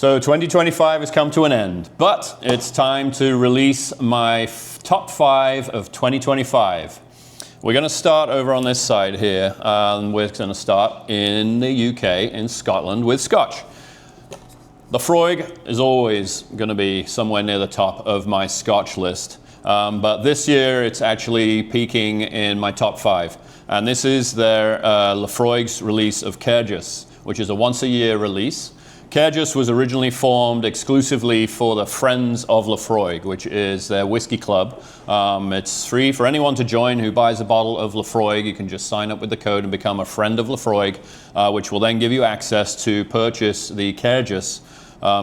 So 2025 has come to an end, but it's time to release my top 5 of 2025. We're going to start over on this side here, and we're going to start in the UK, in Scotland, with Scotch. Laphroaig is always going to be somewhere near the top of my Scotch list, but this year it's actually peaking in my top 5. And this is their Laphroaig's release of Cairdeas, which is a once-a-year release. Cairdeas was originally formed exclusively for the Friends of Laphroaig, which is their whiskey club. It's free for anyone to join who buys a bottle of Laphroaig. You can just sign up with the code and become a friend of Laphroaig, which will then give you access to purchase the Cairdeas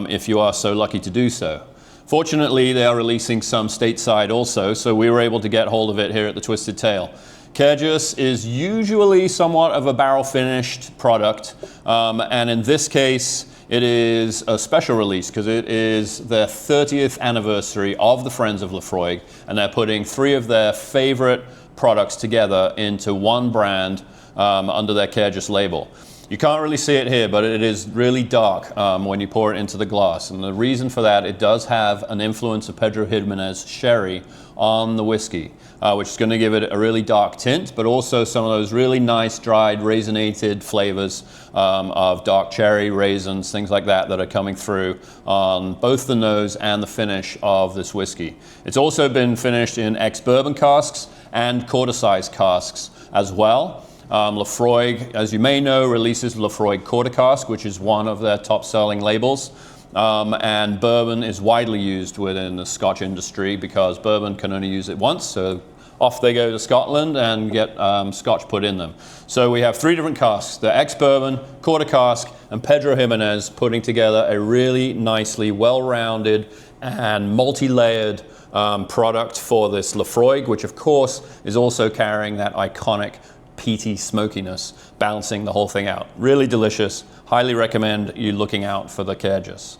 if you are so lucky to do so. Fortunately, they are releasing some stateside also, so we were able to get hold of it here at the Twisted Tail. Cairdeas is usually somewhat of a barrel finished product, and in this case, it is a special release because it is their 30th anniversary of the Friends of Laphroaig, and they're putting 3 of their favorite products together into one brand under their Cairdeas label. You can't really see it here, but it is really dark when you pour it into the glass. And the reason for that, it does have an influence of Pedro Ximénez sherry on the whiskey, which is going to give it a really dark tint, but also some of those really nice dried raisinated flavors of dark cherry, raisins, things like that are coming through on both the nose and the finish of this whiskey. It's also been finished in ex-bourbon casks and quarter-size casks as well. Laphroaig, as you may know, releases Laphroaig Quarter Cask, which is one of their top-selling labels. And bourbon is widely used within the Scotch industry because bourbon can only use it once. So off they go to Scotland and get Scotch put in them. So we have 3 different casks, the ex-bourbon, Quarter Cask, and Pedro Ximénez, putting together a really nicely well-rounded and multi-layered product for this Laphroaig, which of course is also carrying that iconic peaty smokiness, balancing the whole thing out. Really delicious. Highly recommend you looking out for the Cairdeas.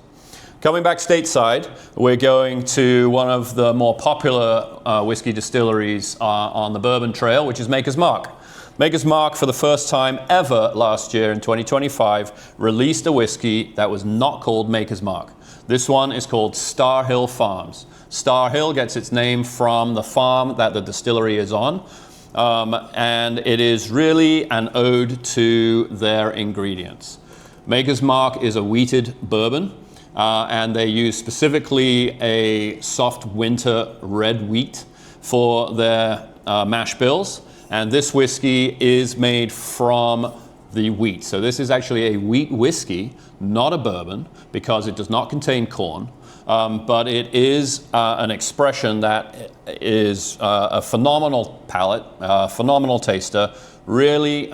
Coming back stateside, we're going to one of the more popular whiskey distilleries on the Bourbon Trail, which is Maker's Mark. Maker's Mark, for the first time ever last year in 2025, released a whiskey that was not called Maker's Mark. This one is called Star Hill Farms. Star Hill gets its name from the farm that the distillery is on. And it is really an ode to their ingredients. Maker's Mark is a wheated bourbon, and they use specifically a soft winter red wheat for their mash bills. And this whiskey is made from the wheat. So this is actually a wheat whiskey, not a bourbon, because it does not contain corn. But it is an expression that is a phenomenal palate, phenomenal taster, really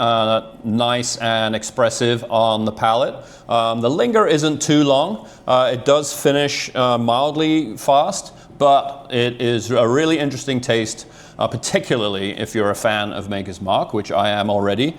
nice and expressive on the palate. The linger isn't too long. It does finish mildly fast, but it is a really interesting taste, particularly if you're a fan of Maker's Mark, which I am already,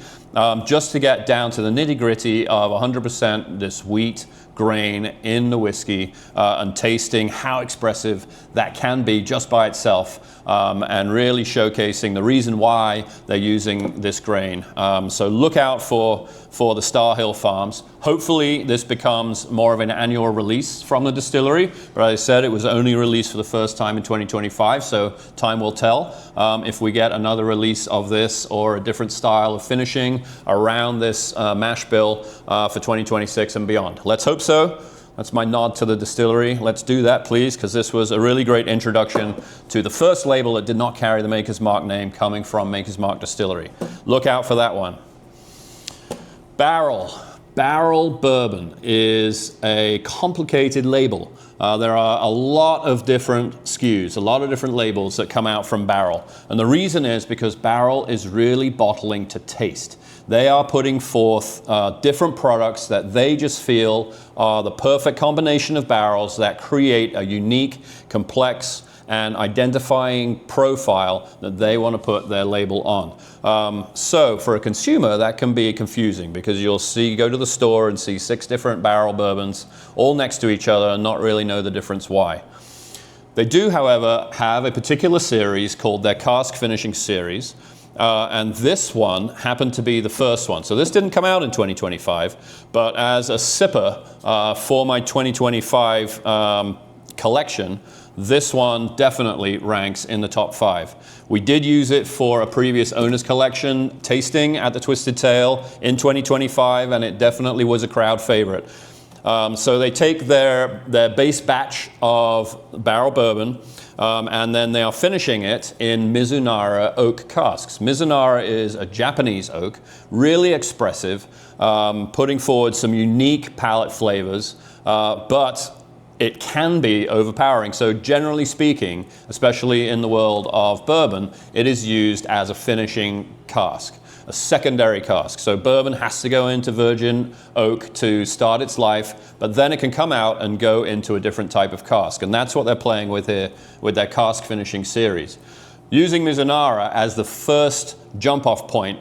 just to get down to the nitty-gritty of 100% this wheat grain in the whiskey and tasting how expressive that can be just by itself, and really showcasing the reason why they're using this grain. So look out for the Star Hill Farms. Hopefully this becomes more of an annual release from the distillery, but as I said, it was only released for the first time in 2025, so time will tell if we get another release of this or a different style of finishing around this mash bill for 2026 and beyond. Let's hope so. That's my nod to the distillery. Let's do that, please, because this was a really great introduction to the first label that did not carry the Maker's Mark name, coming from Maker's Mark Distillery. Look out for that one. Barrel bourbon is a complicated label. There are a lot of different SKUs, a lot of different labels that come out from barrel. And the reason is because barrel is really bottling to taste. They are putting forth different products that they just feel are the perfect combination of barrels that create a unique, complex, and identifying profile that they want to put their label on. So for a consumer, that can be confusing because you'll go to the store and see 6 different barrel bourbons all next to each other and not really know the difference why. They do, however, have a particular series called their Cask Finishing Series. And this one happened to be the first one. So this didn't come out in 2025, but as a sipper for my 2025 collection, this one definitely ranks in the top 5. We did use it for a previous owner's collection tasting at the Twisted Tail in 2025, and it definitely was a crowd favorite. So they take their base batch of barrel bourbon, and then they are finishing it in Mizunara oak casks. Mizunara is a Japanese oak, really expressive, putting forward some unique palate flavors, but it can be overpowering. So generally speaking, especially in the world of bourbon, it is used as a finishing cask, a secondary cask. So bourbon has to go into virgin oak to start its life, but then it can come out and go into a different type of cask. And that's what they're playing with here with their cask finishing series. Using Mizunara as the first jump-off point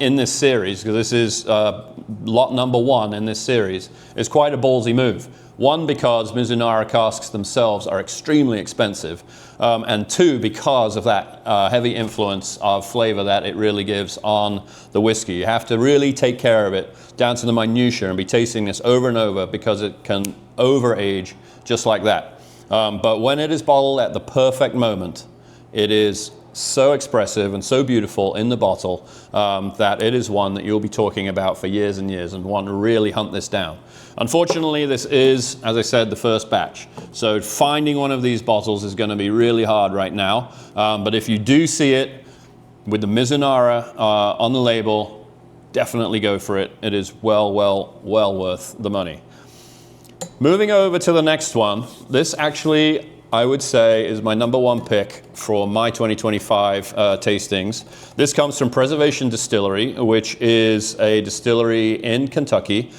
in this series, because this is lot number 1 in this series, is quite a ballsy move. 1, because Mizunara casks themselves are extremely expensive, and 2, because of that heavy influence of flavor that it really gives on the whiskey. You have to really take care of it down to the minutiae and be tasting this over and over, because it can overage just like that. But when it is bottled at the perfect moment, it is so expressive and so beautiful in the bottle that it is one that you'll be talking about for years and years and want to really hunt this down. Unfortunately, this is, as I said, the first batch. So finding one of these bottles is going to be really hard right now. But if you do see it with the Mizunara on the label, definitely go for it. It is well worth the money. Moving over to the next one, this actually, I would say, is my number 1 pick for my 2025 tastings. This comes from Preservation Distillery, which is a distillery in Kentucky.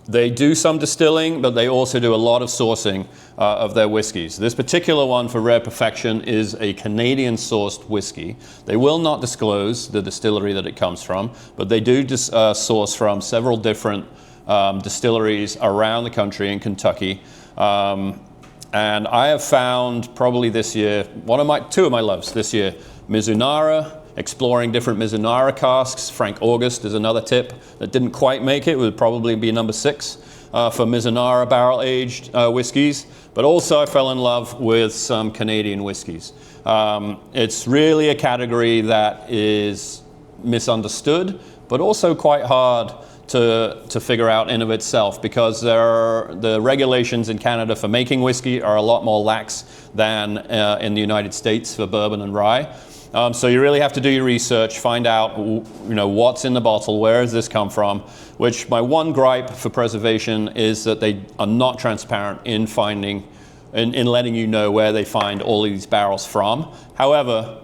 They do some distilling, but they also do a lot of sourcing of their whiskeys. This particular one for Rare Perfection is a Canadian-sourced whiskey. They will not disclose the distillery that it comes from, but they do source from several different distilleries around the country in Kentucky. And I have found probably this year, two of my loves this year, Mizunara, exploring different Mizunara casks. Frank August is another tip that didn't quite make it. It would probably be number 6 for Mizunara barrel-aged whiskeys. But also I fell in love with some Canadian whiskeys. It's really a category that is misunderstood, but also quite hard to figure out in of itself, because the regulations in Canada for making whiskey are a lot more lax than in the United States for bourbon and rye. So you really have to do your research, find out what's in the bottle, where does this come from, which my one gripe for Preservation is that they are not transparent in letting you know where they find all these barrels from. However,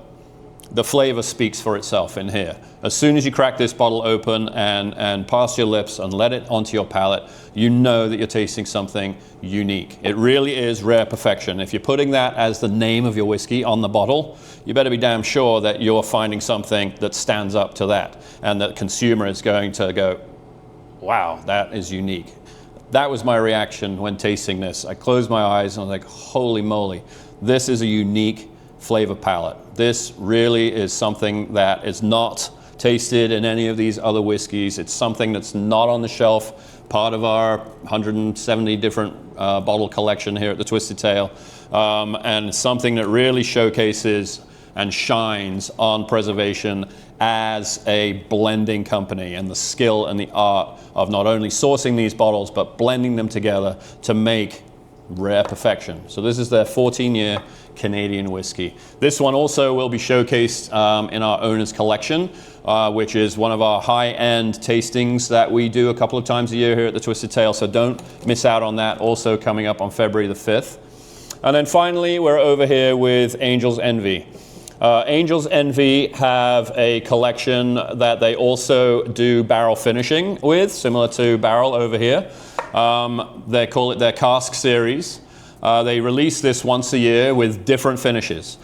the flavor speaks for itself in here. As soon as you crack this bottle open and pass your lips and let it onto your palate, you know that you're tasting something unique. It really is Rare Perfection. If you're putting that as the name of your whiskey on the bottle, you better be damn sure that you're finding something that stands up to that, and that consumer is going to go, wow, that is unique. That was my reaction when tasting this. I closed my eyes and I was like, holy moly, this is a unique flavor palette. This really is something that is not tasted in any of these other whiskeys. It's something that's not on the shelf, part of our 170 different bottle collection here at the Twisted Tail, and something that really showcases and shines on Preservation as a blending company, and the skill and the art of not only sourcing these bottles but blending them together to make Rare Perfection. So this is their 14-year Canadian whiskey. This one also will be showcased in our owner's collection, which is one of our high-end tastings that we do a couple of times a year here at the Twisted Tail, so don't miss out on that, also coming up on February the 5th. And then finally, we're over here with Angel's Envy. Angel's Envy have a collection that they also do barrel finishing with, similar to Barrel over here. They call it their cask series. They release this once a year with different finishes.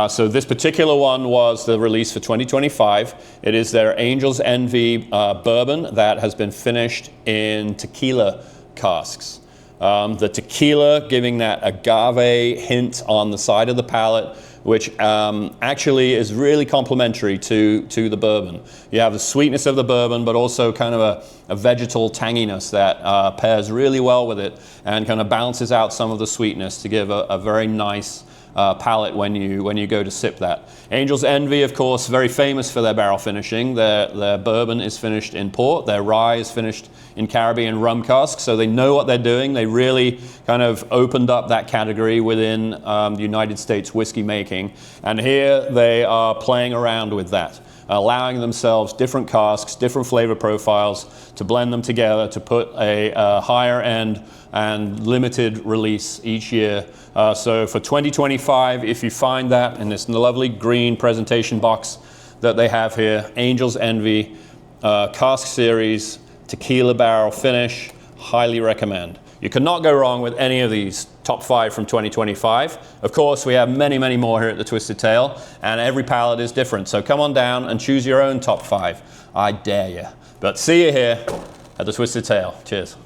So this particular one was the release for 2025. It is their Angel's Envy bourbon that has been finished in tequila casks. The tequila giving that agave hint on the side of the palate, which actually is really complementary to the bourbon. You have the sweetness of the bourbon, but also kind of a vegetal tanginess that pairs really well with it and kind of balances out some of the sweetness to give a very nice palate when you go to sip that. Angel's Envy, of course, very famous for their barrel finishing. Their bourbon is finished in port. Their rye is finished in Caribbean rum casks, so they know what they're doing. They really kind of opened up that category within the United States whiskey making. And here they are playing around with that, allowing themselves different casks, different flavor profiles to blend them together to put a higher end and limited release each year. So for 2025, if you find that in this lovely green presentation box that they have here, Angel's Envy, cask series, tequila barrel finish, highly recommend. You cannot go wrong with any of these top 5 from 2025. Of course, we have many, many more here at the Twisted Tail, and every palate is different. So come on down and choose your own top 5. I dare you. But see you here at the Twisted Tail. Cheers.